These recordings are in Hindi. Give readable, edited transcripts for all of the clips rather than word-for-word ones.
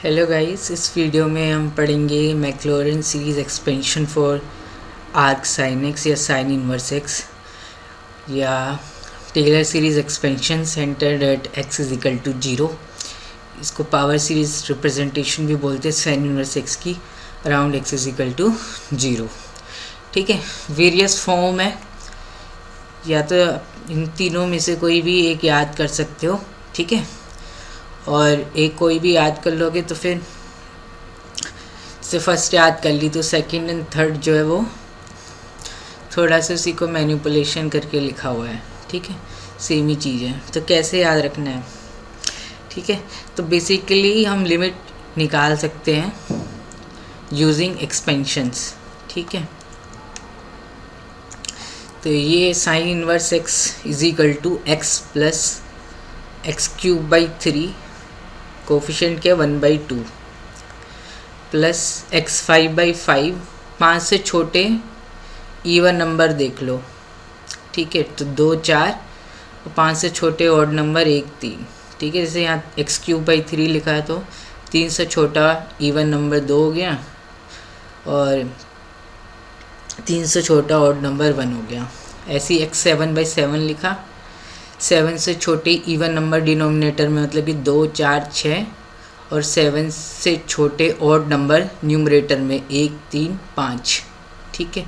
हेलो गाइस, इस वीडियो में हम पढ़ेंगे Maclaurin series expansion for arc sine x या साइन इनवर्स एक्स या Taylor series expansion centred at x is equal to 0। इसको पावर सीरीज़ रिप्रेजेंटेशन भी बोलते हैं साइन इनवर्स एक्स की around x is equal to 0। ठीक है, वेरियस फॉर्म है, या तो इन तीनों में से कोई भी एक याद कर सकते हो। ठीक है, और एक कोई भी याद कर लोगे तो फिर से फर्स्ट याद कर ली तो सेकंड एंड थर्ड जो है वो थोड़ा सा उसी को मैनिपुलेशन करके लिखा हुआ है। ठीक है, सेम ही चीज़ है, तो कैसे याद रखना है। ठीक है, तो बेसिकली हम लिमिट निकाल सकते हैं यूजिंग एक्सपेंशंस। ठीक है, तो ये sine inverse x is equal to x plus x cube by 3, coefficient क्या 1/2 प्लस x5/5, 5 से छोटे इवन नंबर देख लो। ठीक है, तो 2 4 और 5 से छोटे ऑड नंबर 1 3। ठीक है, जैसे यहाँ x3/3 लिखा है तो 3 से छोटा इवन नंबर 2 हो गया और 3 से छोटा ऑड नंबर 1 हो गया। ऐसे ही x7/7 लिखा, 7 से छोटे इवन नंबर डिनोमिनेटर में मतलब कि 2 4 6 और 7 से छोटे ऑड नंबर न्यूमरेटर में 1 3 5। ठीक है,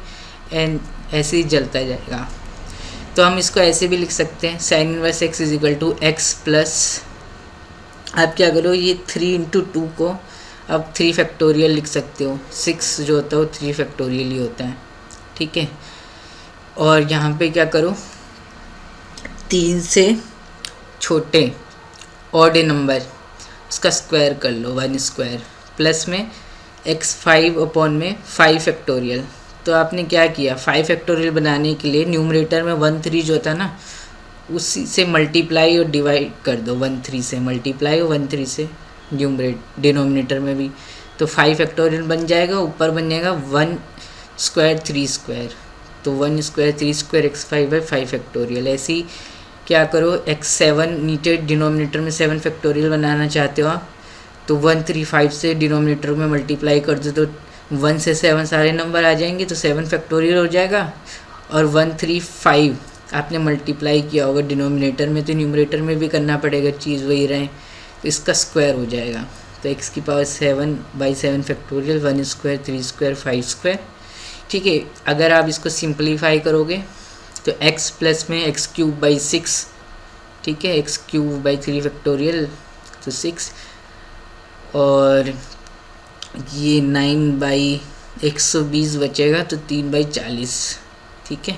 एंड ऐसे ही चलता जाएगा। तो हम इसको ऐसे भी लिख सकते हैं sine inverse x is equal to x plus, आप क्या करो ये 3 × 2 को अब 3 फैक्टोरियल लिख सकते हो। 6 जो होता है वो 3 फैक्टोरियल ही होता है। ठीक है, और यहाँ पे क्या करो 3 से छोटे ऑड नंबर उसका स्क्वायर कर लो 1 स्क्वायर प्लस में x5 में 5 फैक्टोरियल। तो आपने क्या किया 5 फैक्टोरियल बनाने के लिए न्यूमरेटर में 1 3 जो था ना उसी से मल्टीप्लाई और डिवाइड कर दो। 1 3 से मल्टीप्लाई और 1 3 से डिनोमिनेटर में भी, तो 5 फैक्टोरियल बन जाएगा। ऊपर बन जाएगा 1 स्क्वायर 3 स्क्वायर, तो 1 स्क्वायर 3 स्क्वायर x5/5 फैक्टोरियल। ऐसे ही क्या करो x7 नीचे डिनोमिनेटर में 7 फैक्टोरियल बनाना चाहते हो आप, तो 1 3 5 से डिनोमिनेटर में मल्टीप्लाई कर दो तो 1 से 7 सारे नंबर आ जाएंगे, तो 7 फैक्टोरियल हो जाएगा। और 1 3 5 आपने मल्टीप्लाई किया होगा डिनोमिनेटर में, तो न्यूमरेटर में भी करना पड़ेगा, चीज़ वही रहे, तो इसका स्क्वायर हो जाएगा। तो x7/7 factorial 1 square 3 square 5 square. ठीक है, अगर आप इसको सिंप्लीफाई करोगे तो x प्लस में x3/6। ठीक है, x3/3 फैक्टोरियल तो 6, और ये 9/120 बचेगा तो 3/40। ठीक है,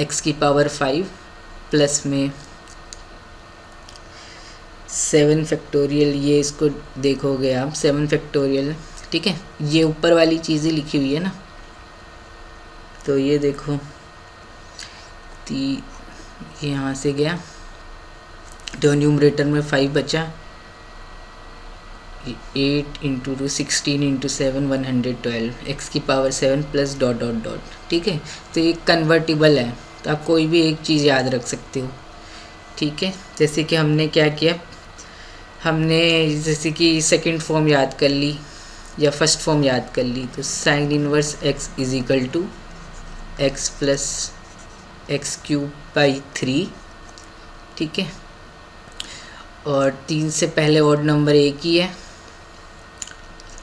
x5 प्लस में 7 फैक्टोरियल, ये इसको देखोगे आप 7 फैक्टोरियल। ठीक है, ये ऊपर वाली चीज़ें लिखी हुई है ना, तो ये देखो ये यहाँ से गया तो न्यूमरेटर में 5 बचा, 8 × 2 16 × 7 112 x7 plus dot dot dot. ठीक है, तो ये कन्वर्टिबल है, तो आप कोई भी एक चीज़ याद रख सकते हो। ठीक है, जैसे कि हमने क्या किया, हमने जैसे कि सेकंड फॉर्म याद कर ली या फर्स्ट फॉर्म याद कर ली, तो sine inverse x is equal to x plus x3/3। ठीक है, और 3 से पहले ऑड नंबर 1 ही है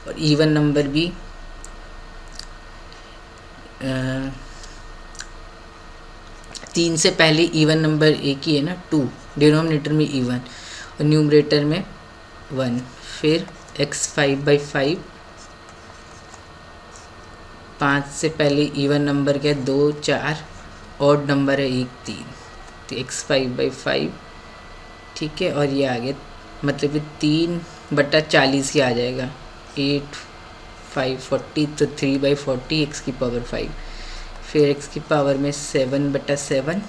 और इवन नंबर भी 3 से पहले इवन नंबर 1 ही है ना, 2 डिनोमिनेटर में इवन और न्यूमरेटर में 1। फिर x5/5, 5 से पहले इवन नंबर क्या 2 4, ऑड नंबर है 1 3, तो x5/5। ठीक है, और ये आ गया मतलब 3/40 ही आ जाएगा, 8 5 40, तो 3/40 x5। फिर x में 7/7,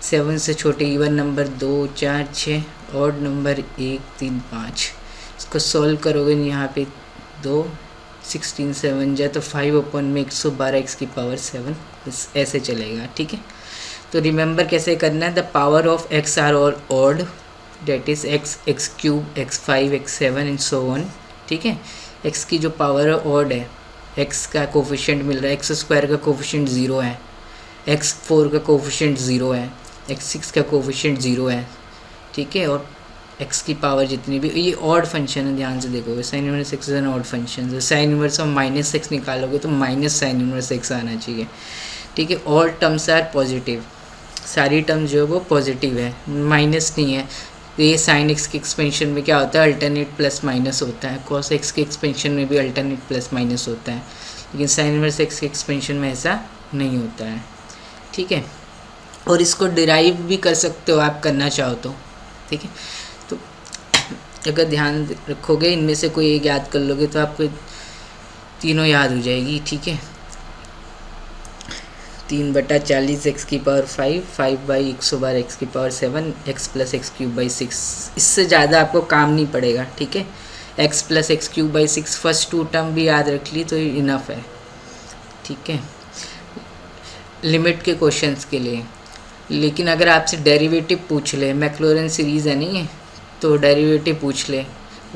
7 से छोटे इवन नंबर 2 4 6, ऑड नंबर 1 3 5। इसको सॉल्व करोगे यहाँ पे 2 16 7 जाए तो 5 में 112 x7, ऐसे चलेगा। ठीक है, तो रिमेंबर कैसे करना है, the power of x are all odd, that is x, x cube, x5, x7 and so on, ठीक है। एक्स की जो पावर है ऑड है, एक्स का कोफिशिएंट मिल रहा है, एक्स स्क्वायर का कोफिशिएंट 0 है, x4 का कोफिशिएंट 0 है, x6 का कोफिशिएंट 0 है, ठीक है। और x की पावर जितनी भी, ये ऑड फंक्शन है, ध्यान से देखोगे sign inverse x is an odd function. Sine inverse of minus x निकालोगे तो माइनस साइन इनवर्स एक्स आना चाहिए, ठीक है। ऑल टर्म्स आर पॉजिटिव, सारी टर्म जो है वो पॉजिटिव है, माइनस नहीं है। ये साइन एक्स के एक्सपेंशन में क्या होता है, अल्टरनेट प्लस माइनस होता है, कॉस एक्स के एक्सपेंशन में भी अल्टरनेट प्लस माइनस होता है, लेकिन साइन इनवर्स एक्स के एक्सपेंशन में ऐसा नहीं होता है, ठीक है। और इसको डिराइव भी कर सकते हो आप करना चाहो तो, ठीक है। तो अगर ध्यान रखोगे इनमें से कोई एक याद कर लोगे तो आपको तीनों याद हो जाएगी, ठीक है। 3/40 एक्स की पावर 5, 5/100 बार एक्स की power 7, x plus x cube by 6। इससे ज़्यादा आपको काम नहीं पड़ेगा, ठीक है। X plus x cube by 6 first 2 term भी याद रख ली तो इनफ है, ठीक है, लिमिट के क्वेश्चंस के लिए। लेकिन अगर आपसे डेरिवेटिव पूछ ले, मैक्लॉरेन सीरीज़ है नहीं है, तो डेरिवेटिव पूछ ले,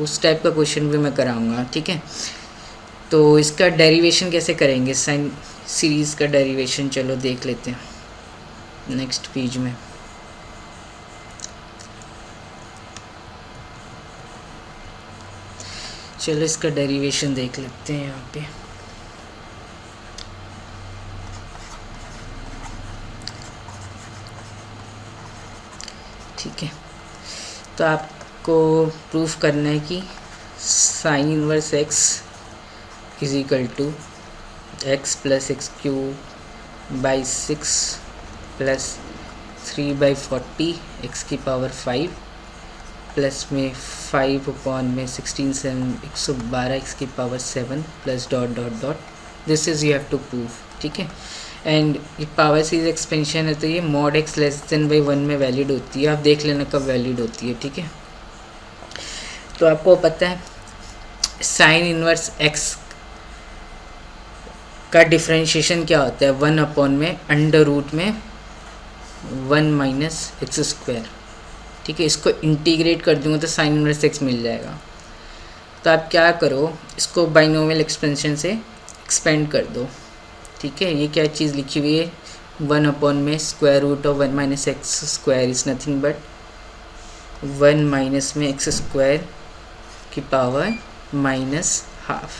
उस टाइप का क्वेश्चन भी मैं कराऊंगा, ठीक है। तो इसका डेरिवेशन कैसे करेंगे, साइन सीरीज़ का डेरिवेशन चलो देख लेते हैं नेक्स्ट पेज में। चलो इसका डेरिवेशन देख लेते हैं यहाँ पे। ठीक है, तो आपको प्रूफ करना है कि sine inverse x is equal to x plus x cube by 6 plus 3/40 x की पावर 5 प्लस में 5/16 112 एक्स की power 7 plus dot dot dot, this is you have to prove, ठीक है। एंड ये पावर सीरीज एक्सपेंशन है तो ये mod x less than by 1 में वैलिड होती है, आप देख लेना कब वैलिड होती है, ठीक है। तो आपको पता है साइन इनवर्स एक्स का डिफ्रेंशिएशन क्या होता है, 1 में अंडर रूट में 1 माइनस एक्स स्क्वायर, ठीक है। इसको इंटीग्रेट कर दूंगा तो साइन इनवर्स एक्स मिल जाएगा। तो आप क्या करो, इसको बाइनोमियल एक्सपेंशन से एक्सपेंड कर दो, ठीक है। ये क्या चीज़ लिखी हुई है, 1 में square root of 1 minus x square is nothing but 1 minus में एक्स स्क्वायर की पावर माइनस हाफ।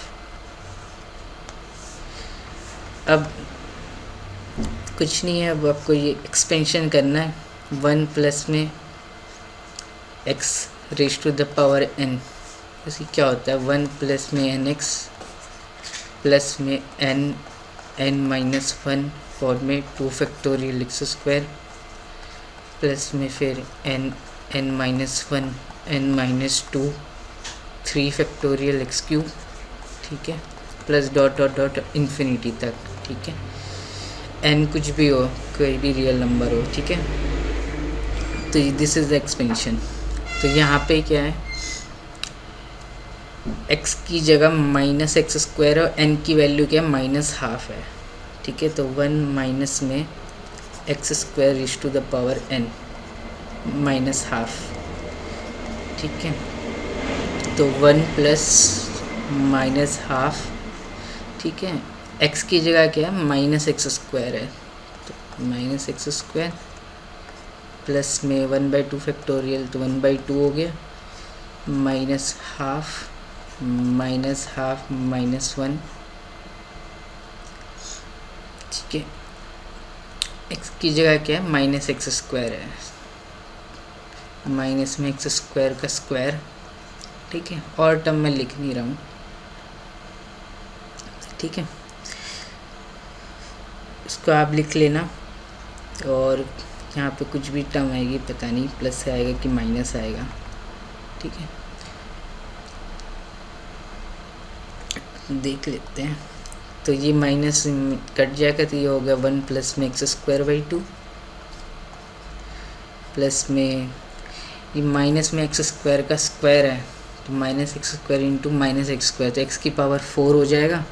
अब कुछ नहीं है, अब आपको ये एक्सपेंशन करना है, 1 प्लस में x raise to the power n, इसकी क्या होता है 1 प्लस में एन एक्स प्लस में एन एन माइनस 1 फॉर्म में 2 फैक्टोरियल एक्स स्क्वायर प्लस में फिर n n minus 1 n minus 2 3 factorial x cube, ठीक है, plus dot dot dot infinity तक, ठीक है। एन कुछ भी हो, कोई भी रियल नंबर हो, ठीक है। तो दिस इज द एक्सपेंशन। तो यहाँ पे क्या है, x की जगह माइनस एक्स स्क्वायर और n की वैल्यू क्या है माइनस हाफ है, ठीक है। तो 1 माइनस में x square raise to the power n minus half, ठीक है। तो 1 प्लस माइनस हाफ, ठीक है। x की जगह क्या है माइनस एक्स स्क्वायर है, तो माइनस एक्स स्क्वायर प्लस में 1/2 फैक्टोरियल तो 1/2 हो गया, माइनस हाफ माइनस 1, ठीक है। x की जगह क्या है माइनस एक्स स्क्वायर है, माइनस में एक्स स्क्वायर का स्क्वायर, ठीक है। और टर्म में लिख नहीं रहा हूँ, ठीक है। इसको आप लिख लेना, और यहाँ पे कुछ भी टर्म आएगी पता नहीं प्लस से आएगा कि माइनस आएगा, ठीक है, देख लेते हैं। तो ये माइनस कट जाएगा तो ये हो गया 1 प्लस में एक्स स्क्वायर बाई 2 प्लस में ये माइनस में एक्स स्क्वायर का स्क्वायर है तो minus x square into minus x square, तो एक्स की पावर 4 हो जाएगा,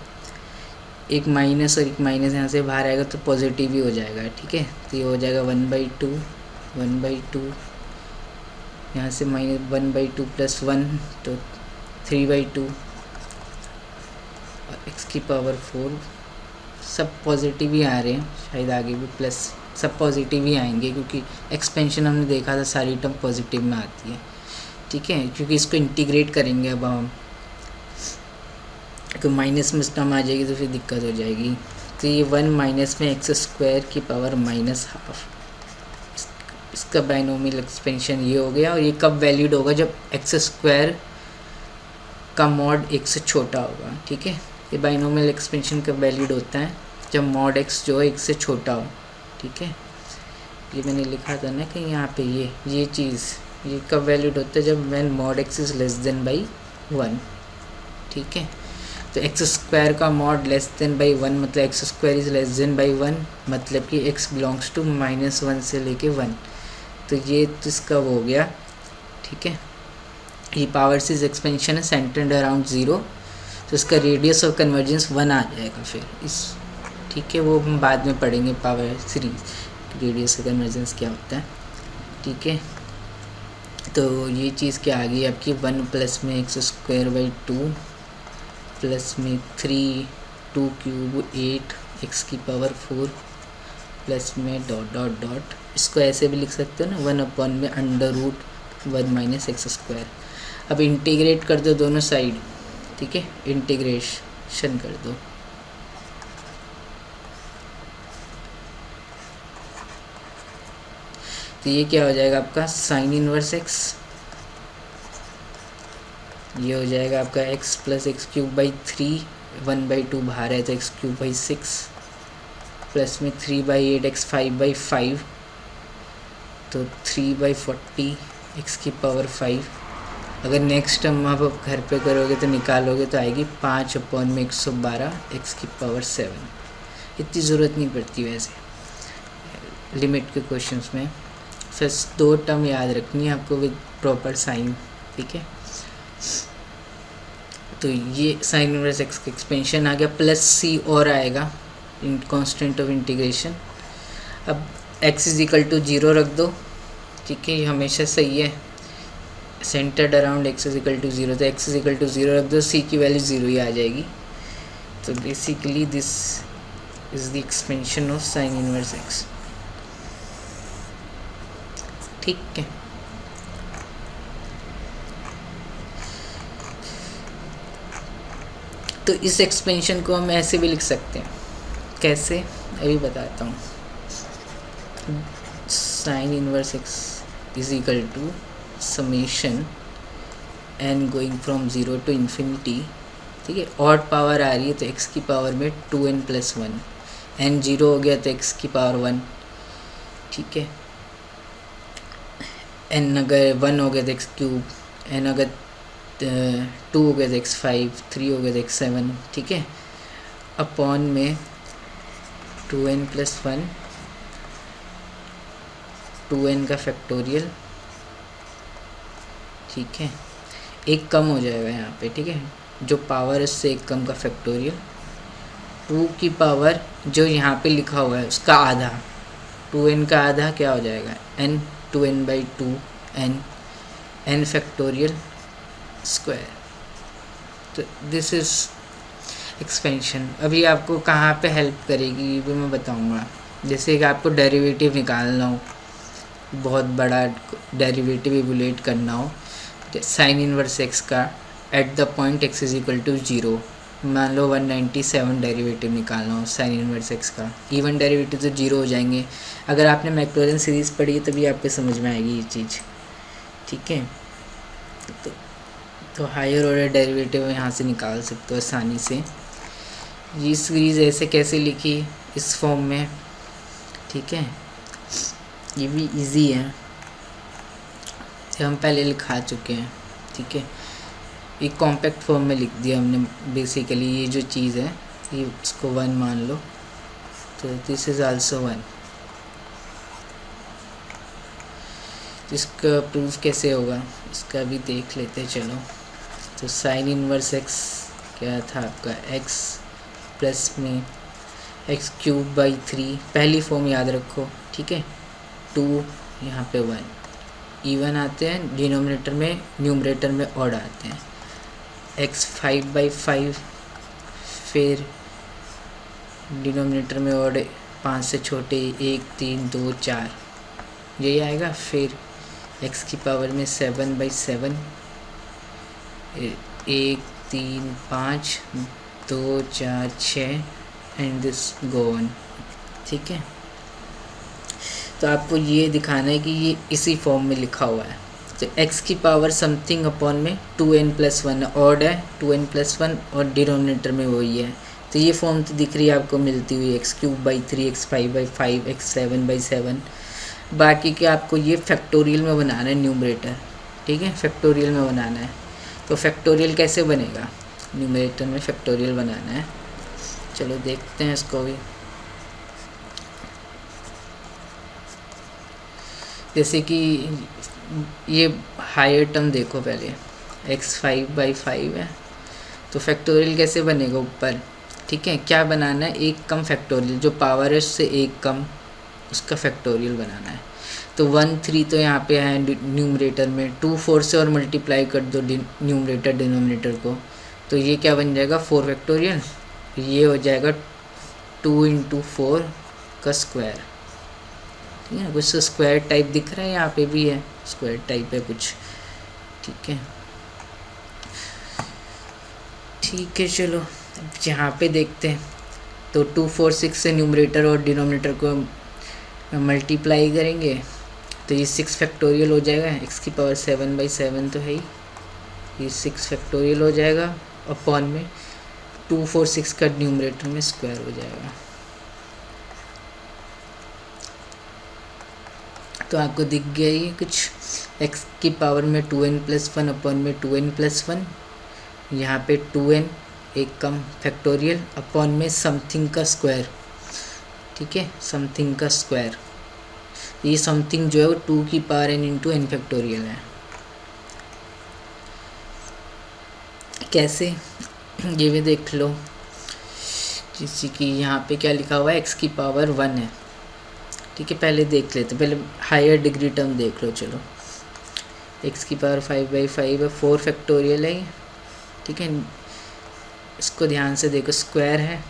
एक माइनस और एक माइनस यहाँ से बाहर आएगा तो पॉजिटिव ही हो जाएगा, ठीक है। तो ये हो जाएगा 1/2 यहाँ से -1/2 प्लस 1 तो 3/2 और एक्स की पावर 4 सब पॉजिटिव ही आ रहे हैं, शायद आगे भी प्लस सब पॉजिटिव ही आएंगे क्योंकि एक्सपेंशन हमने देखा था सारी टर्म पॉजिटिव में आती है। ठीक है, क्योंकि इसको इंटीग्रेट करेंगे अब हम, तो माइनस में टर्म आ जाएगी तो फिर दिक्कत हो जाएगी। तो ये 1 माइनस में एक्स स्क्वायर की पावर -12, इसका बाइनोमियल एक्सपेंशन ये हो गया। और ये कब वैलिड होगा, जब एक्स स्क्वायर का मॉड एक से छोटा होगा। ठीक है, ये बाइनोमियल एक्सपेंशन कब वैलिड होता है, जब मॉड एक्स जो है एक से छोटा हो। ठीक है, ये मैंने लिखा था ना कि यहाँ पे ये चीज़ ये कब वैलिड होता है, जब when mod x is less than by 1। ठीक है, तो एक्स स्क्वायर का मॉड लेस देन बाई 1 मतलब x square is less than by 1, मतलब कि एक्स बिलोंग्स टू -1 से लेके 1। तो ये तो इसका वो हो गया। ठीक है, ये पावर सीरीज एक्सपेंशन है सेंटर्ड अराउंड 0, तो इसका रेडियस ऑफ कन्वर्जेंस 1 आ जाएगा फिर इस। ठीक है, वो हम बाद में पढ़ेंगे power series radius of convergence क्या होता है। ठीक है, तो ये चीज़ क्या आ गई आपकी 1 प्लस में एक्स स्क्वायर बाई 2 प्लस में 3 2 क्यूब 8 एक्स की पावर 4 प्लस में डॉट डॉट डॉट, इसको ऐसे भी लिख सकते हो ना 1 में √1 माइनस एक्स स्क्वायर। अब इंटीग्रेट कर दो दोनों साइड। ठीक है, इंटीग्रेशन कर दो। तो ये क्या हो जाएगा आपका साइन इनवर्स एक्स, ये हो जाएगा आपका x plus x cube by 3, 1/2 बाहर है तो एक्स क्यूब बाई 6 प्लस में 3/8 एक्स 5/5, तो 3/40 एक्स की पावर 5। अगर नेक्स्ट टर्म आप घर पे करोगे तो निकालोगे तो आएगी 5/112 एक्स की पावर 7। इतनी ज़रूरत नहीं पड़ती वैसे लिमिट के क्वेश्चंस में, फर्स्ट 2 टर्म याद रखनी है आपको विद प्रॉपर साइन। ठीक है, तो ये साइन इनवर्स एक्स का एक्सपेंशन आ गया, प्लस सी और आएगा इन कांस्टेंट ऑफ इंटीग्रेशन। अब x इज इक्वल टू 0 रख दो। ठीक है, ये हमेशा सही है, centred around x is equal to 0, तो x इज इक्वल टू 0 रख दो, c की वैल्यू 0 ही आ जाएगी। तो basically this is the expansion of sine inverse x। ठीक है, तो इस एक्सपेंशन को हम ऐसे भी लिख सकते हैं, कैसे अभी बताता हूँ। Sine inverse x is equal to summation n going from 0 to infinity. ठीक है, ऑड पावर आ रही है तो x की पावर में 2n प्लस 1, n 0 हो गया तो x की पावर 1। ठीक है, n अगर 1 हो गया तो x क्यूब, n अगर 2 हो गया तो x 5, 3 हो गया तो x 7। ठीक है, अपॉन में 2n प्लस 1, 2n का फैक्टोरियल। ठीक है, एक कम हो जाएगा यहाँ पे। ठीक है, जो पावर है उससे एक कम का फैक्टोरियल, 2 की पावर जो यहाँ पे लिखा हुआ है उसका आधा, 2n का आधा क्या हो जाएगा n, 2n/2 n factorial square. तो दिस इज़ एक्सपेंशन। अभी आपको कहाँ पे हेल्प करेगी ये भी मैं बताऊँगा। जैसे कि आपको डेरिवेटिव निकालना हो, बहुत बड़ा डेरिवेटिव इवैल्यूएट करना हो, साइन इनवर्स एक्स का at the point x is equal to 0, मान लो 197 डेरिवेटिव निकालना हो साइन इनवर्स एक्स का, इवन डेरिवेटिव तो 0 हो जाएंगे। अगर आपने मैक्लॉरिन सीरीज़ पढ़ी है तभी आपको समझ में आएगी ये चीज़। ठीक है, तो हायर ऑर्डर डेरिवेटिव यहाँ से निकाल सकते हो आसानी से। ये सीरीज़ ऐसे कैसे लिखी इस फॉर्म में। ठीक है, ये भी इजी है, हम पहले लिखा चुके हैं। ठीक है, एक कॉम्पैक्ट फॉर्म में लिख दिया हमने। बेसिकली ये जो चीज़ है ये इसको 1 मान लो, तो दिस इज़ आल्सो 1। इसका प्रूफ कैसे होगा इसका भी देख लेते हैं, चलो। तो साइन इनवर्स एक्स क्या था आपका, x प्लस में एक्स क्यूब बाई 3, पहली फॉर्म याद रखो। ठीक है, 2 यहाँ पे 1 इवन आते हैं डिनोमिनेटर में, न्यूमरेटर में ऑड आते हैं। x 5/5 फिर डिनोमिनेटर में ऑड 5 से छोटे 1 3 2 4 यही आएगा। फिर x की पावर में 7/7 1 3 5 2 4 6 एंड दिस गो ऑन। ठीक है, तो आपको ये दिखाना है कि ये इसी फॉर्म में लिखा हुआ है। तो x की पावर समथिंग अपॉन में 2n+1 ऑड है, 2n+1 और डिनोमिनेटर में वही है। तो ये फॉर्म तो दिख रही है आपको मिलती हुई x³ 3 x5/5 x7/7। बाकी के आपको ये फैक्टोरियल में बनाना है न्यूमरेटर। ठीक है, फैक्टोरियल में बनाना है। तो फैक्टोरियल कैसे बनेगा, न्यूमरेटर में फैक्टोरियल बनाना है। चलो देखते हैं इसको भी। जैसे कि ये हायर टर्म देखो, पहले x5/5 है, तो फैक्टोरियल कैसे बनेगा ऊपर। ठीक है, क्या बनाना है, एक कम फैक्टोरियल, जो पावर है उससे एक कम, उसका फैक्टोरियल बनाना है। तो 1 3 तो यहाँ पे है न्यूमरेटर में, 2 4 से और मल्टीप्लाई कर दो न्यूमरेटर डिनोमिनेटर को, तो ये क्या बन जाएगा 4 फैक्टोरियल। ये हो जाएगा 2 × 4 का स्क्वायर। ठीक है, कुछ स्क्वायर टाइप दिख रहा है, यहाँ पे भी है स्क्वायर टाइप है कुछ। ठीक है, ठीक है, चलो अब यहाँ पे देखते हैं। तो 2 4 6 से न्यूमरेटर और डिनोमिनेटर को मल्टीप्लाई करेंगे तो ये 6 फैक्टोरियल हो जाएगा। x की पावर 7/7 तो है ही, ये 6 फैक्टोरियल हो जाएगा अपॉन में 2 4 6 का न्यूमरेटर में स्क्वायर हो जाएगा। तो आपको दिख गया ये कुछ, x की पावर में 2n+1 अपॉन में 2n+1, यहाँ पे 2n एक कम फैक्टोरियल अपॉन में समथिंग का स्क्वायर। ठीक है, समथिंग का स्क्वायर, ये समथिंग जो है वो 2 की power n into n factorial है। कैसे, ये भी देख लो। जैसे कि यहाँ पे क्या लिखा हुआ है, x की पावर 1 है। ठीक है, पहले देख लेते, पहले हायर डिग्री टर्म देख लो। चलो, x की पावर 5/5 है, 4 फैक्टोरियल है। ठीक है, इसको ध्यान से देखो, स्क्वायर है।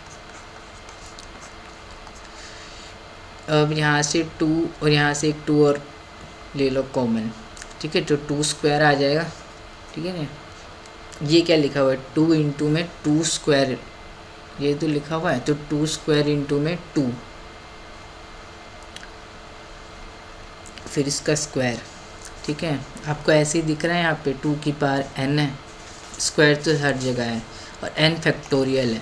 अब यहाँ से 2 और यहाँ से एक 2 और ले लो कॉमन। ठीक है, तो 2 स्क्वायर आ जाएगा। ठीक है ना, ये क्या लिखा हुआ है, 2 इंटू में 2 स्क्वायर, ये तो लिखा हुआ है। तो 2 स्क्वायर इंटू में 2, फिर इसका स्क्वायर। ठीक है, आपको ऐसे ही दिख रहा है, यहाँ पे 2 की पावर n है, स्क्वायर तो हर जगह है, और n फैक्टोरियल है,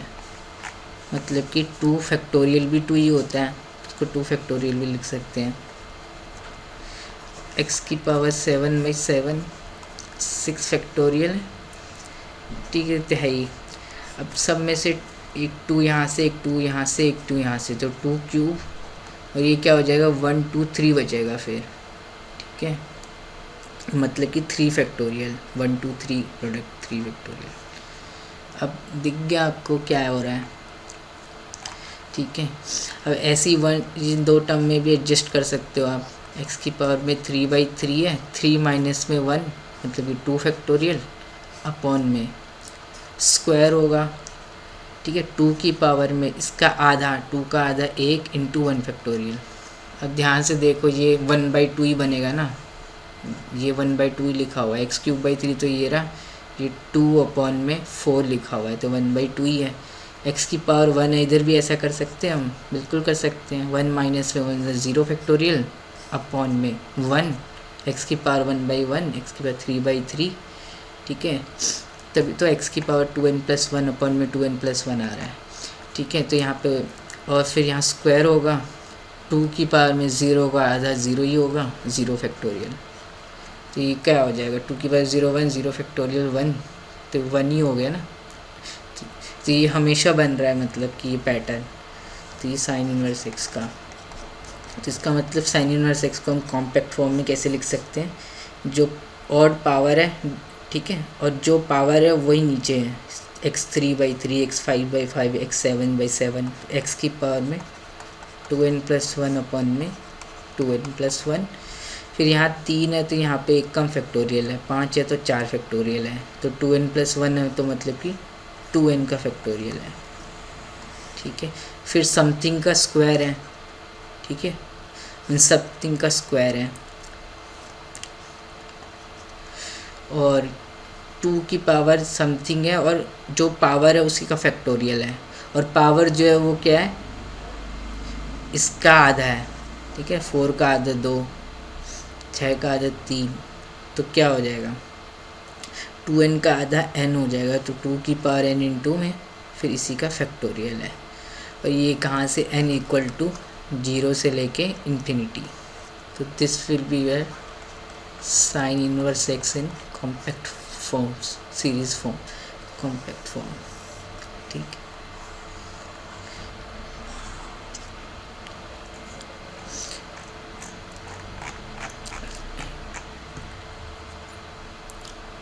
मतलब कि 2 फैक्टोरियल भी 2 ही होता है, इसको 2 फैक्टोरियल भी लिख सकते हैं। x की पावर 7/7 6 फैक्टोरियल है। ठीक है, तो है ही। अब सब में से एक 2 यहाँ से, एक 2 यहाँ से, एक 2 यहाँ से, तो 2³ और ये क्या हो जाएगा 1 2 3 बचेगा फिर। ठीक है, मतलब कि 3 फैक्टोरियल, 1 2 3 प्रोडक्ट 3 फैक्टोरियल। अब दिख गया आपको क्या हो रहा है। ठीक है, अब ऐसी इन 2 टर्म में भी एडजस्ट कर सकते हो आप। x की पावर में 3/3 है, 3 माइनस में 1 मतलब कि 2 फैक्टोरियल अपॉन में स्क्वायर होगा। ठीक है, 2 की पावर में इसका आधा, 2 का आधा 1 इंटू 1 फैक्टोरियल। अब ध्यान से देखो, ये 1/2 ही बनेगा ना, ये 1/2 ही लिखा हुआ है। x³ तो ये रहा, ये 2 अपॉन में 4 लिखा हुआ है, तो 1/2 ही है। x की पावर 1 है, इधर भी ऐसा कर सकते हैं हम, बिल्कुल कर सकते हैं। 1 माइनस में 1 0 फैक्टोरियल अपॉन में 1, x की पावर 1/1, x की पावर 3/3। ठीक है, तभी तो x की पावर 2n+1 अपॉन में 2n+1 आ रहा है। ठीक है, तो यहाँ पे और फिर यहाँ स्क्वायर होगा, 2 की पावर में 0 का आधा 0 ही होगा, 0 फैक्टोरियल। तो ये क्या हो जाएगा, 2 की पावर 0 1, 0 फैक्टोरियल 1, तो 1 ही हो गया ना। तो ये हमेशा बन रहा है, मतलब कि ये पैटर्न। तो ये साइन इनवर्स x का, तो इसका मतलब साइन इनवर्स x को हम कॉम्पैक्ट फॉर्म में कैसे लिख सकते हैं, जो ऑड पावर है, ठीक है, और जो पावर है वही नीचे है, x3/3 x5/5 x7/7, x की पावर में 2n+1 अपॉन में 2n+1। फिर यहाँ 3 है तो यहाँ पे एक कम फैक्टोरियल है, 5 है तो 4 फैक्टोरियल है, तो 2n+1 है तो मतलब कि 2n का फैक्टोरियल है। ठीक है। फिर समथिंग का स्क्वायर है, ठीक है, मीन समथिंग का स्क्वायर है, और 2 की पावर समथिंग है, और जो पावर है उसी का फैक्टोरियल है, और पावर जो है वो क्या है, इसका आधा है, ठीक है। 4 का आधा 2, 6 का आधा 3, तो क्या हो जाएगा, 2n का आधा n हो जाएगा, तो 2 की पावर n इंटू में फिर इसी का फैक्टोरियल है, और ये कहाँ से n इक्वल टू 0 से लेके इन्फिनिटी। तो this will be where sine inverse x in compact forms, series form, compact form, ठीक।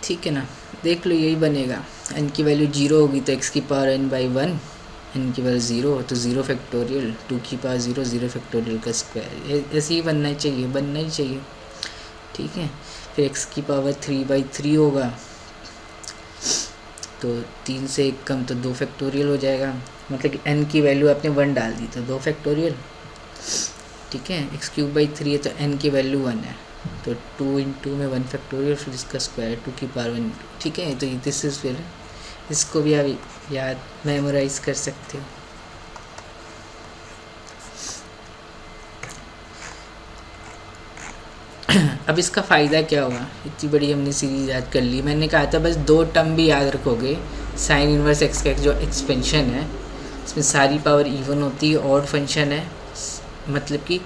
ठीक है ना, देख लो यही बनेगा। n की वैल्यू 0 होगी तो x की पावर n बाई 1, n की वैल्यू 0 तो 0 फैक्टोरियल, 2 की पावर 0, 0 फैक्टोरियल का स्क्वायर, ऐसे ही बनना चाहिए, बनना ही चाहिए, ठीक है। फिर x की पावर 3/3 होगा, तो 3 से 1 कम तो 2 फैक्टोरियल हो जाएगा, मतलब कि n की वैल्यू आपने 1 डाल दी तो 2 फैक्टोरियल, ठीक है। x³/3 है तो n की वैल्यू 1 है, तो 2 इंटू में 1 फैक्टोरियल, फिर इसका स्क्वायर 2 की पावर 1, ठीक है। तो दिस इज फिर इसको भी आप याद मेमोराइज कर सकते हो। अब इसका फ़ायदा क्या हुआ, इतनी बड़ी हमने सीरीज याद कर ली। मैंने कहा था बस 2 टर्म भी याद रखोगे, साइन इनवर्स एक्स का जो एक्सपेंशन है इसमें सारी पावर इवन होती है, ऑड फंक्शन है, मतलब कि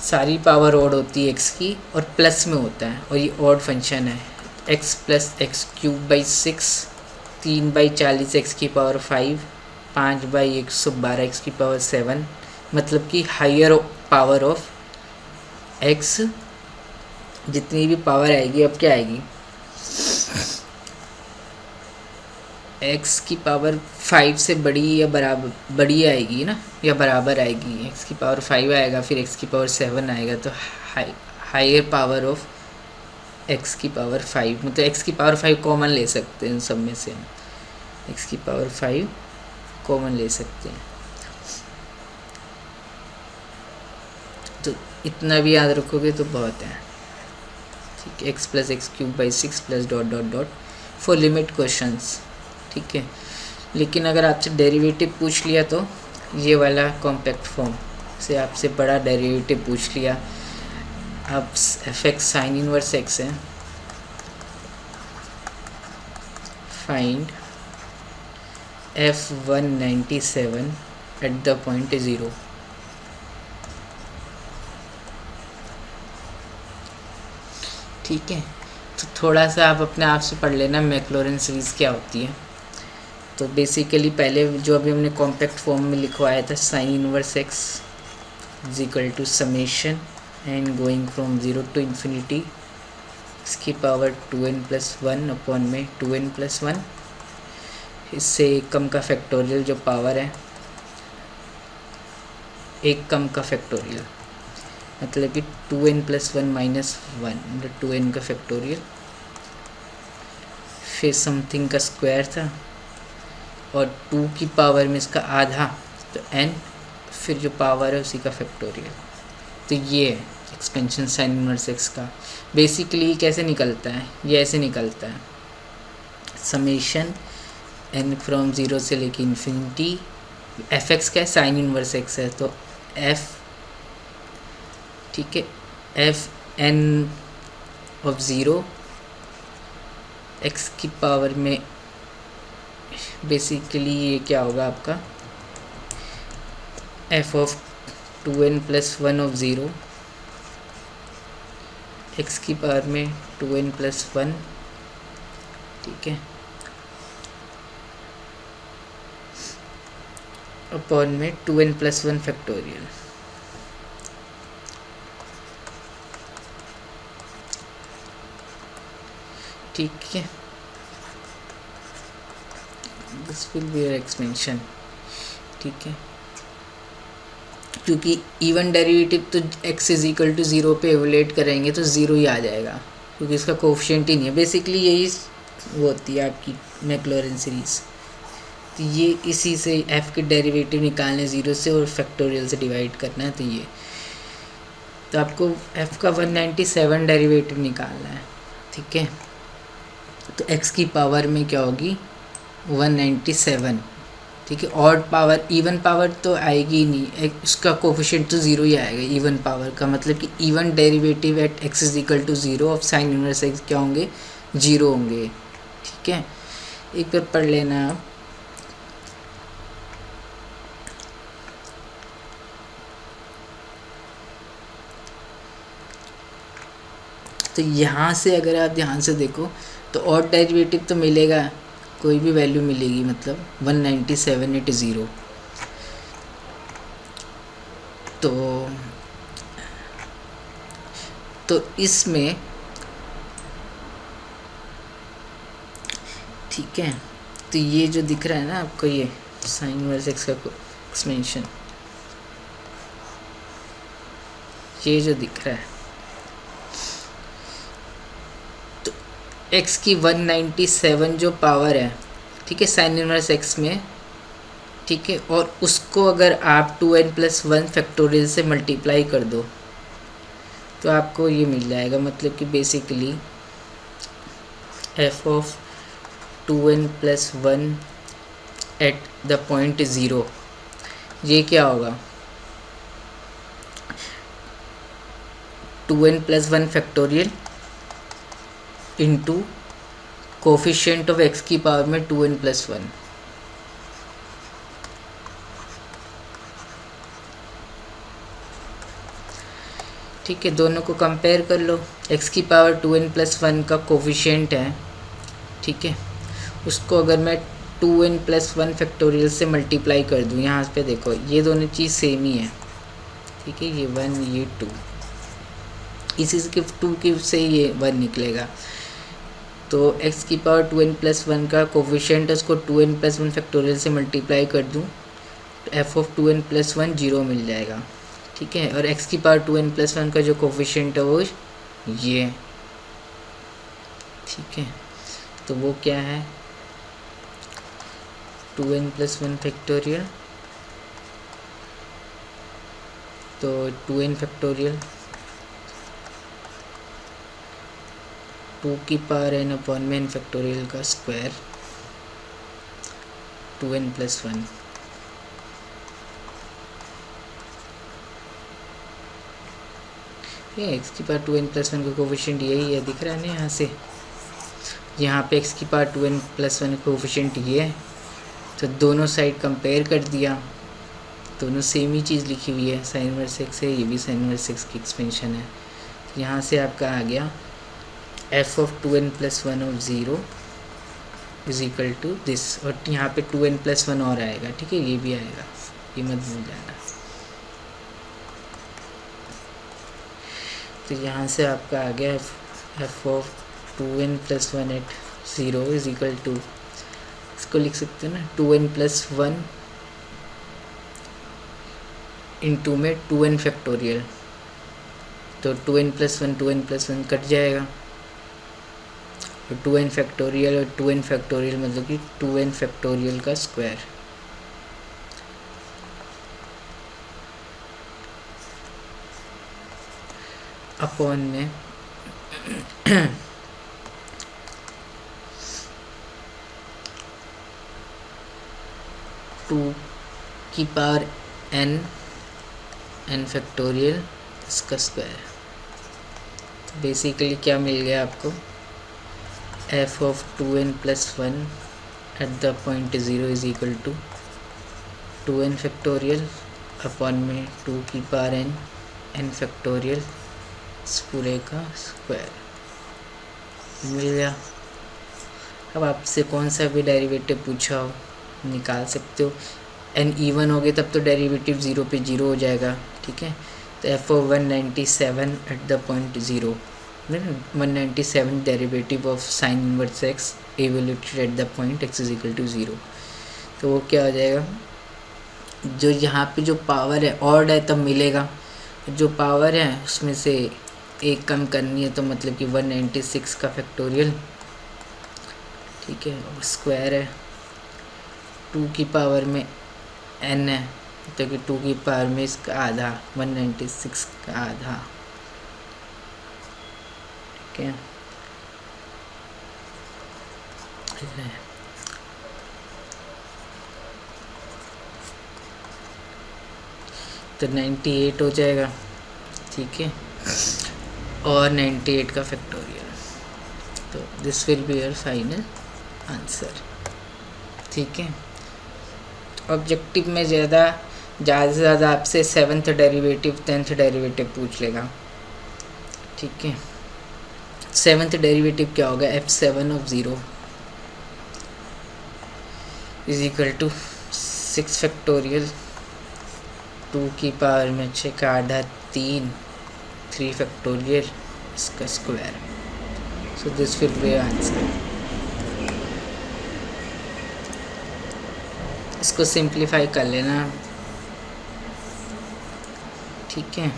सारी पावर ऑड होती है एक्स की और प्लस में होता है, और ये ऑड फंक्शन है। x प्लस x³/6, 3/40 x की पावर 5, 5/112 x की पावर 7, मतलब कि हायर पावर ऑफ x, जितनी भी पावर आएगी अब क्या आएगी, x की पावर 5 से बड़ी या बराबर, बड़ी आएगी ना, या बराबर आएगी, x की पावर 5 आएगा, फिर x की पावर 7 आएगा, तो हायर पावर ऑफ x की पावर 5, मतलब x की पावर 5 कॉमन ले सकते हैं, सब में से हम x की पावर 5 कॉमन ले सकते हैं। तो इतना भी याद रखोगे तो बहुत है, ठीक है। x plus x³/6 plus dot dot dot for limit questions, ठीक है। लेकिन अगर आपसे डेरिवेटिव पूछ लिया तो ये वाला कॉम्पैक्ट फॉर्म से आपसे बड़ा डेरिवेटिव पूछ लिया, अब f(x) साइन इनवर्स x है, find f(197) eight the point 0, ठीक है। तो थोड़ा सा आप अपने आप से पढ़ लेना मैक्लॉरिन सीरीज़ क्या होती है। तो बेसिकली पहले जो अभी हमने कॉम्पैक्ट फॉर्म में लिखवाया था, sine inverse x is equal to summation and going from 0 to infinity, इसकी पावर 2n+1 अपॉन में 2n+1, इससे एक कम का फैक्टोरियल जो पावर है, एक कम का फैक्टोरियल, मतलब कि 2n+1 माइनस 1, मतलब 2n का फैक्टोरियल, फिर समथिंग का स्क्वायर था, और 2 की पावर में इसका आधा तो n, फिर जो पावर है उसी का फैक्टोरियल। तो ये है एक्सपेंशन साइन इनवर्स x का। बेसिकली कैसे निकलता है, ये ऐसे निकलता है, समेशन n फ्रॉम 0 से लेके इन्फिनिटी, f(x) का है, साइन इनवर्स x है, तो f, ठीक है, f(n) ऑफ 0 x की पावर में, बेसिकली ये क्या होगा आपका, f of 2n+1 of 0 x की पावर में 2n+1, ठीक है, अपॉन में 2n+1 फैक्टोरियल, ठीक है। This will be your expansion, ठीक है। क्योंकि इवन डेरिवेटिव तो x इज इक्वल टू 0 पे एवलेट करेंगे तो 0 ही आ जाएगा, क्योंकि इसका कोफिशिएंट ही नहीं है। बेसिकली यही वो होती है आपकी मैक्लॉरिन सीरीज़, तो ये इसी से f के डेरिवेटिव निकालने 0 से और फैक्टोरियल से डिवाइड करना है। तो ये तो आपको f का 197 डेरिवेटिव निकालना है, ठीक है। तो x की पावर में क्या होगी 197, ठीक है। ऑड पावर, इवन पावर तो आएगी ही नहीं, उसका कोफिशिएंट तो 0 ही आएगा। इवन पावर का मतलब कि even derivative at x is equal to 0 of sine inverse x क्या होंगे 0 होंगे, ठीक है। एक बार पढ़ लेना आप। तो यहाँ से अगर आप ध्यान से देखो तो ऑड डेरिवेटिव तो मिलेगा, कोई भी वैल्यू मिलेगी, मतलब 197 एट 0। तो इसमें ठीक है। तो ये जो दिख रहा है ना आपको, ये साइन इनवर्स एक्स का एक्सपेंशन, ये जो दिख रहा है, तो x की 197 जो पावर है, ठीक है, साइन इनवर्स x में, ठीक है, और उसको अगर आप 2n+1 फैक्टोरियल से मल्टीप्लाई कर दो तो आपको ये मिल जाएगा। मतलब कि basically f of 2n+1 at the point 0, ये क्या होगा 2n+1 factorial into coefficient of x की पावर में 2n+1, ठीक है। दोनों को कंपेयर कर लो। x की पावर 2n+1 का कोफिशिएंट है, ठीक है, उसको अगर मैं 2n+1 फैक्टोरियल से मल्टीप्लाई कर दूँ, यहाँ पे देखो ये दोनों चीज़ सेम ही है, ठीक है, ये 1 ये 2, इसी के 2 की से ये 1 निकलेगा। तो x की पावर 2n+1 का कोफिशिएंट है, उसको 2n+1 फैक्टोरियल से मल्टीप्लाई कर दूँ तो f ऑफ 2n+1 0 मिल जाएगा, ठीक है। और x की पावर 2n+1 का जो कोफिशिएंट है वो ये, ठीक है। तो वो क्या है 2n+1 फैक्टोरियल, तो 2n फैक्टोरियल 2 की पावर n अपॉन में n फैक्टोरियल का स्क्वायर 2n+1, ये x की पावर 2n+1 का कोफिशिएंट यही है, दिख रहा है ना यहाँ से, यहाँ पे x की पावर 2n+1 का कोफिशिएंट ये है। तो दोनों साइड कंपेयर कर दिया, दोनों सेम ही चीज़ लिखी हुई है, साइन इनवर्स x है, ये भी साइन इनवर्स x की एक्सपेंशन है। तो यहाँ से आपका आ गया f of 2n+1 of 0 is equal to this, और यहाँ पे 2n+1 और आएगा, ठीक है, ये भी आएगा, ये मत भूल जाना। तो यहाँ से आपका आ गया f of 2n+1 at 0 is equal to, इसको लिख सकते हैं ना 2n+1 इंटू में 2n फैक्टोरियल, तो 2n+1 कट जाएगा, और 2n फैक्टोरियल और 2n फैक्टोरियल मतलब कि 2n फैक्टोरियल का स्क्वायर, अपॉन में 2 की पावर n फैक्टोरियल इसका स्क्वायर। तो बेसिकली क्या मिल गया आपको f of 2n+1 at the point 0 is equal to 2n factorial upon में 2 की पावर n फैक्टोरियल इस पूरे का स्क्वायर मिल गया। अब आपसे कौन सा भी डेरिवेटिव पूछा हो निकाल सकते हो। n इवन हो गए तब तो डेरिवेटिव 0 पे 0 हो जाएगा, ठीक है। तो f of 197 at the point 0, 197 derivative of sine inverse x evaluated at the point x is equal to 0। तो वो क्या हो जाएगा, जो यहाँ पे जो पावर है ऑड है तब मिलेगा, जो पावर है उसमें से एक कम करनी है, तो मतलब कि 196 का फैक्टोरियल, ठीक है, और स्क्वायर है 2 की पावर में n है, तो कि 2 की पावर में इसका आधा 196 का आधा, ठीक है। तो 98 हो जाएगा, ठीक है, और 98 का फैक्टोरियल। तो this will be your final answer, ठीक है। ऑब्जेक्टिव में ज़्यादा से ज़्यादा आपसे 7th डेरिवेटिव 10th डेरिवेटिव पूछ लेगा, ठीक है। 7th डेरिवेटिव क्या होगा, f7 of 0 is equal to 6 factorial 2 की पावर में 6 का आधा 3 फैक्टोरियल इसका square. So this will B answer. इसको सिंप्लीफाई कर लेना, ठीक है।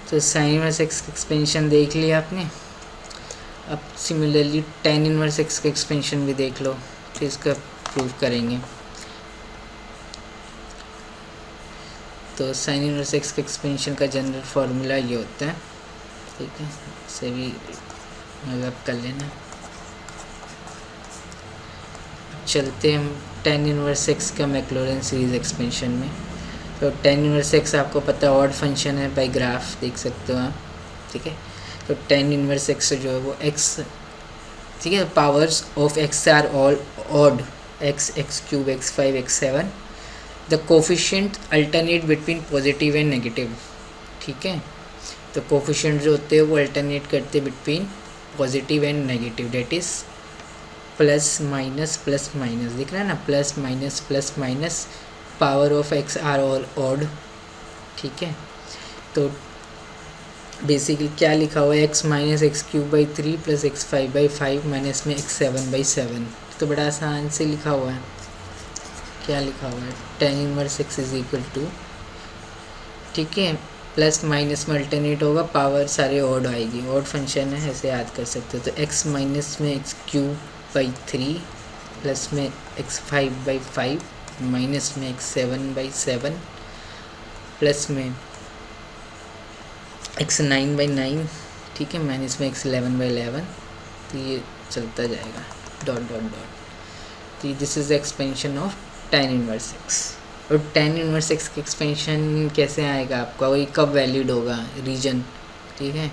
तो साइन इनवर्स एक्स का एक्सपेंशन देख लिया आपने। अब सिमिलरली tan इनवर्स एक्स का एक्सपेंशन भी देख लो, फिर इसका प्रूव करेंगे। तो साइन इनवर्स एक्स के एक्सपेंशन का जनरल फार्मूला ये होता है, ठीक है। इसे भी मतलब कर लेना। चलते हम tan इनवर्स एक्स का मैक्लॉरिन सीरीज एक्सपेंशन में। तो tan इनवर्स एक्स आपको पता है ऑड फंक्शन है, बाय ग्राफ देख सकते हो आप, ठीक है। तो tan इनवर्स एक्स जो है वो x, ठीक है, powers of x are all odd, x cube x5 x7, the coefficient alternate between positive and negative, ठीक है। तो कोफिशिएंट जो होते हैं वो अल्टरनेट करते हैं between positive and negative, that is plus minus, दिख रहा है ना, plus minus power of x are all odd, ठीक है। तो बेसिकली क्या लिखा हुआ है, x minus x cube by 3 प्लस x5/5 माइनस में x7/7। तो बड़ा आसान से लिखा हुआ है। क्या लिखा हुआ है, tan inverse x is equal to, ठीक है, प्लस माइनस में अल्टरनेट होगा, पावर सारे ऑड आएगी, ऑड फंक्शन है, ऐसे याद कर सकते हो। तो x माइनस में एक्स क्यूब बाई 3 प्लस में x5/5 माइनस में x7/7 प्लस में x9/9, ठीक है, माइनस में x11/11। तो ये चलता जाएगा डॉट डॉट डॉट। तो this is the expansion of tan inverse x। और tan इनवर्स x का एक्सपेंशन कैसे आएगा आपका, वही कब वैलिड होगा, रीजन, ठीक है,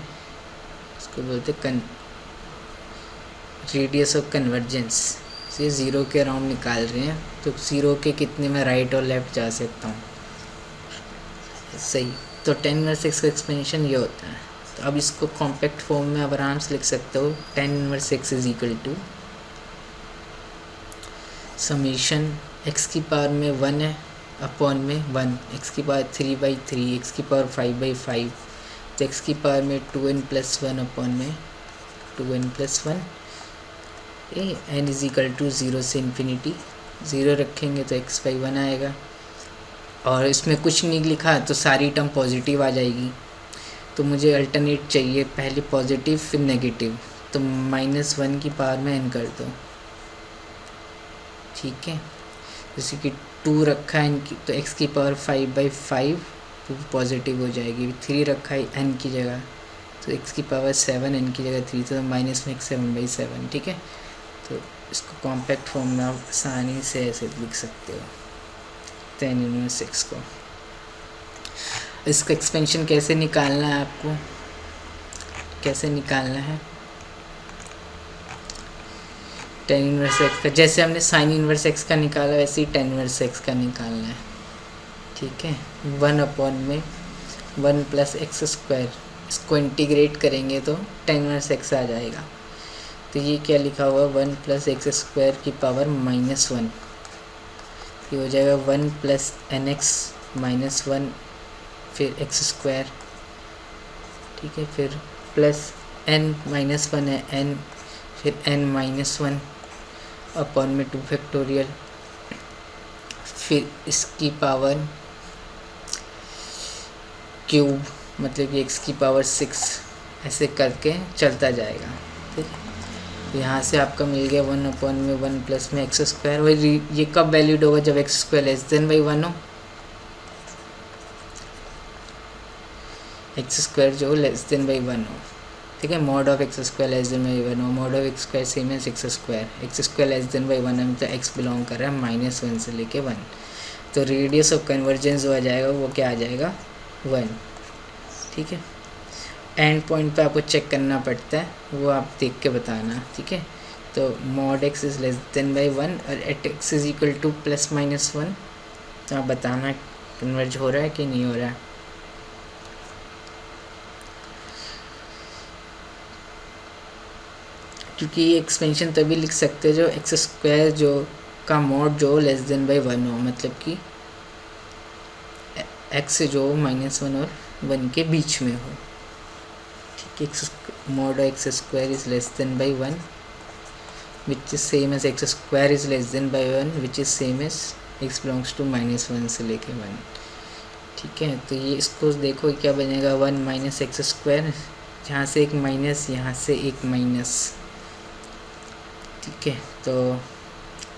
इसको बोलते रेडियस ऑफ कन्वर्जेंस। ये 0 के अराउंड निकाल रहे हैं, तो 0 के कितने में राइट और लेफ्ट जा सकता हूँ, सही। तो tan इनवर्स x का एक्सपेंशन ये होता है। तो अब इसको कॉम्पैक्ट फॉर्म में अब आराम से लिख सकते हो, tan inverse x is equal to summation x की पावर में 1 है अपॉन में 1, x की पावर 3/3, x की पावर 5/5, तो x की पावर में 2n+1 अपॉन में 2n+1, n is equal to 0 से इन्फिनिटी। 0 रखेंगे तो x/1 आएगा, और इसमें कुछ नहीं लिखा तो सारी टर्म पॉजिटिव आ जाएगी। तो मुझे अल्टरनेट चाहिए, पहले पॉजिटिव फिर नेगेटिव, तो -1 की पावर में n कर दो, ठीक है। जैसे कि 2 रखा है n की, तो x की पावर 5/5 तो पॉजिटिव हो जाएगी। 3 रखा है n की जगह, तो x की पावर 7 n की जगह 3, तो माइनस में x7/7, ठीक है। तो इसको कॉम्पैक्ट फॉर्म में आप आसानी से ऐसे लिख सकते हो tan इनवर्स x को। इसका एक्सपेंशन कैसे निकालना है आपको, कैसे निकालना है tan इनवर्स x का, जैसे हमने sin इनवर्स x का निकाला वैसे ही tan इनवर्स x का निकालना है, ठीक है। 1 अपॉन में 1 + x², इसको इंटीग्रेट करेंगे तो tan इनवर्स x आ जाएगा। तो ये क्या लिखा हुआ, 1 + x² की पावर -1, ये हो जाएगा 1 + nx - 1 फिर x², ठीक है, फिर प्लस n - 1 है n, फिर n - 1 अपॉन में 2 फैक्टोरियल, फिर इसकी पावर क्यूब, मतलब कि x की पावर 6, ऐसे करके चलता जाएगा, ठीक है। यहाँ से आपका मिल गया 1/1 प्लस में एक्स स्क्वायर। वही ये कब वैलिड होगा, जब X square less than by 1 हो, एक्स स्क्वायर जो लेस देन बाई 1 हो, ठीक है। Mod of X square less than by 1 हो, mod of X square same है X square, X square less than by 1 है, मतलब एक्स बिलोंग कर रहा है -1 से लेके 1, तो रेडियस ऑफ कन्वर्जेंस जो आ जाएगा वो क्या आ जाएगा 1, ठीक है। एंड पॉइंट पे आपको चेक करना पड़ता है, वो आप देख के बताना, ठीक है। तो mod x is less than by 1 और at x is equal to +-1, तो आप बताना कन्वर्ज हो रहा है कि नहीं हो रहा है। क्योंकि ये एक्सपेंशन तभी लिख सकते हैं जो एक्स स्क्वायर जो का मॉड जो लेस देन बाई 1 हो, मतलब कि एक्स जो -1 और 1 के बीच में हो, ठीक है। X mod x square is less than by 1 which is same as x square is less than by 1 which is same as x belongs to -1 से लेके 1, ठीक है। तो ये इसको देखो क्या बनेगा 1 माइनस एक्स स्क्वायर, जहाँ से एक माइनस यहाँ से एक माइनस, ठीक है। तो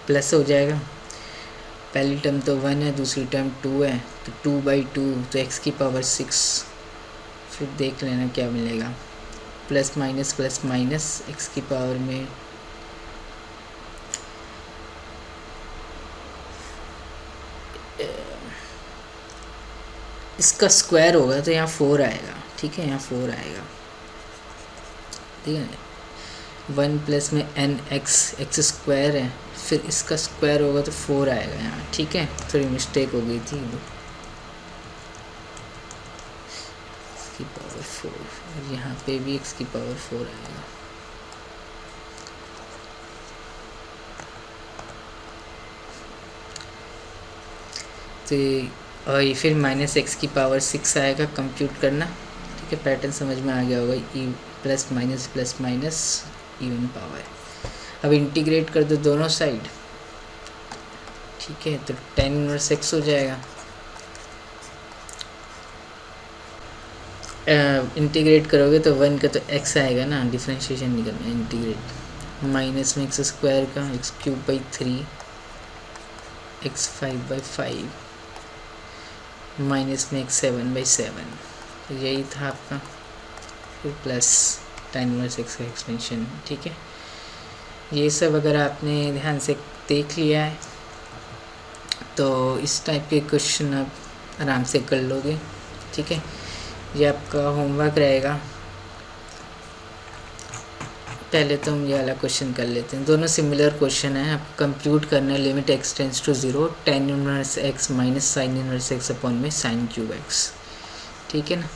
प्लस हो जाएगा, पहली टर्म तो 1 है, दूसरी टर्म 2 है, तो 2/2 तो x की पावर 6, फिर देख लेना क्या मिलेगा, प्लस माइनस x की पावर में इसका स्क्वायर होगा तो यहाँ 4 आएगा, ठीक है, यहाँ 4 आएगा, ठीक है। 1 प्लस में n एक्स स्क्वायर है, फिर इसका स्क्वायर होगा तो 4 आएगा यहाँ, ठीक है। थोड़ी मिस्टेक हो गई थी, की पावर 4 और यहाँ पे भी x की पावर 4 आएगा, तो और ये फिर -x की पावर 6 आएगा, कंप्यूट करना, ठीक है। पैटर्न समझ में आ गया होगा, E plus minus even power. अब इंटीग्रेट कर दो दोनों साइड, ठीक है, तो tan इनवर्स x हो जाएगा। इंटीग्रेट करोगे तो 1 का तो x आएगा ना, डिफ्रेंशिएशन निकलना है, इंटीग्रेट माइनस में एक्स स्क्वायर का x³ 3 x5/5 माइनस में x7/7, तो यही था आपका, फिर प्लस tan इनवर्स x का एक्सपेंशन, ठीक है। ये सब अगर आपने ध्यान से देख लिया है तो इस टाइप के क्वेश्चन आप आराम से कर लोगे, ठीक है। ये आपका होमवर्क रहेगा। पहले तो हम ये वाला क्वेश्चन कर लेते हैं, दोनों सिमिलर क्वेश्चन है। आपको कंप्यूट करना है limit x tends to 0 tan inverse x minus sine inverse x upon में साइन क्यूब x, ठीक है ना।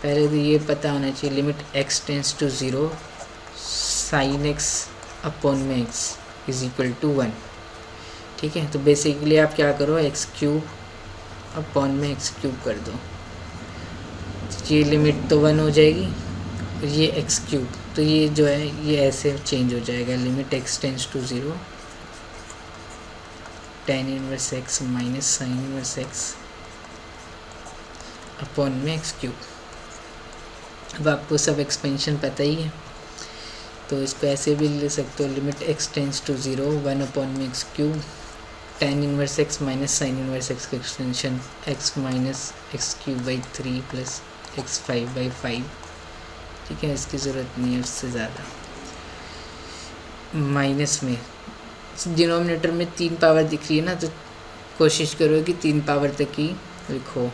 पहले तो ये पता होना चाहिए limit x tends to 0 sine x upon में x इज इक्वल टू 1, ठीक है। तो बेसिकली आप क्या करो, x³ अपॉन में x³ कर दो, ये लिमिट तो 1 हो जाएगी और ये x³, तो ये जो है ये ऐसे चेंज हो जाएगा, limit x tends to 0 tan inverse x minus sine inverse x upon में x³। अब आपको सब एक्सपेंशन पता ही है, तो इसको ऐसे भी ले सकते हो, limit x tends to 0 1 upon में x³ tan inverse x minus sine inverse x का extension x minus x³ plus x5/5, ठीक है। इसकी ज़रूरत नहीं है उससे ज़्यादा। माइनस में डिनोमिनेटर में 3 पावर दिख रही है ना, तो कोशिश करो कि 3 पावर तक ही लिखो।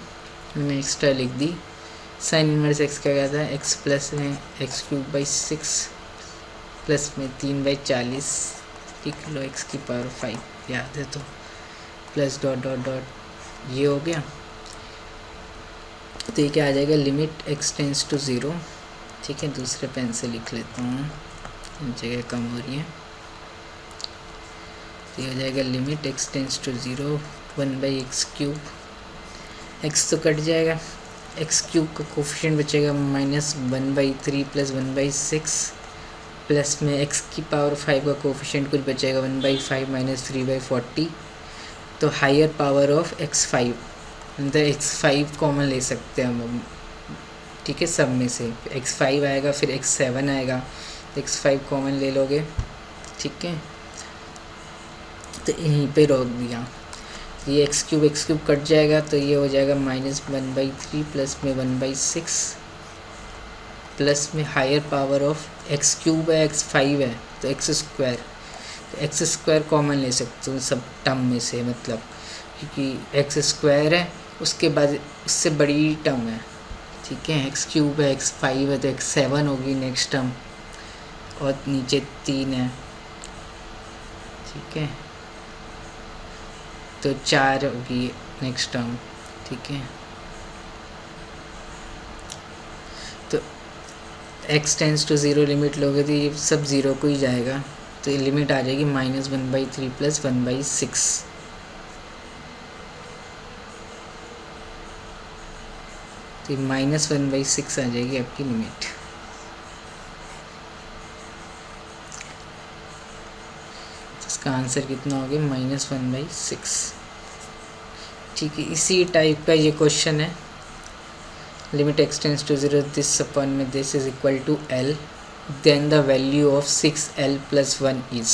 मैंने एक्स्ट्रा लिख दी। साइन इनवर्स x का क्या था, x प्लस में x³ 6 प्लस में 3/40 लिख लो, x की पावर 5 याद है तो, प्लस डॉट डॉट डॉट ये हो गया। तो ये क्या आ जाएगा, लिमिट x टेंड्स टू 0, ठीक है। दूसरे पेन से लिख लेता हूँ, जगह कम हो रही है। तो ये हो जाएगा limit x tends to 0 1/x³, x तो कट जाएगा, x³ का कोफिशिएंट बचेगा -1/3 प्लस 1/6 प्लस में x की पावर 5 का कोफिशिएंट कुछ बचेगा 1/5 माइनस 3/40। तो हायर पावर ऑफ x5, मतलब x5 कॉमन ले सकते हैं हम, ठीक है। सब में से x5 आएगा, फिर x7 आएगा, x5 कॉमन ले लोगे, ठीक है, तो यहीं पे रोक दिया। ये एक्स क्यूब कट जाएगा तो ये हो जाएगा -1/3 प्लस में 1/6 प्लस में higher power of x cube है, x5 है तो एक्स स्क्वायर कॉमन ले सकते हो सब टर्म में से, मतलब क्योंकि एक्स स्क्वायर है उसके बाद उससे बड़ी टर्म है, ठीक है, एक्स क्यूब है, x5 है तो x7 होगी नेक्स्ट टर्म, और नीचे 3 है, ठीक है, तो 4 होगी नेक्स्ट टर्म, ठीक है। तो x टेंस टू 0 लिमिट लोगे तो ये सब 0 को ही जाएगा, तो ये लिमिट आ जाएगी -1/3 प्लस 1/6, तो ये -1/6 आ जाएगी आपकी लिमिट। इसका आंसर कितना हो गया -1/6, ठीक है। इसी टाइप का ये क्वेश्चन है, limit x tends to 0 this upon में this is equal to L, then the value of 6L + 1 is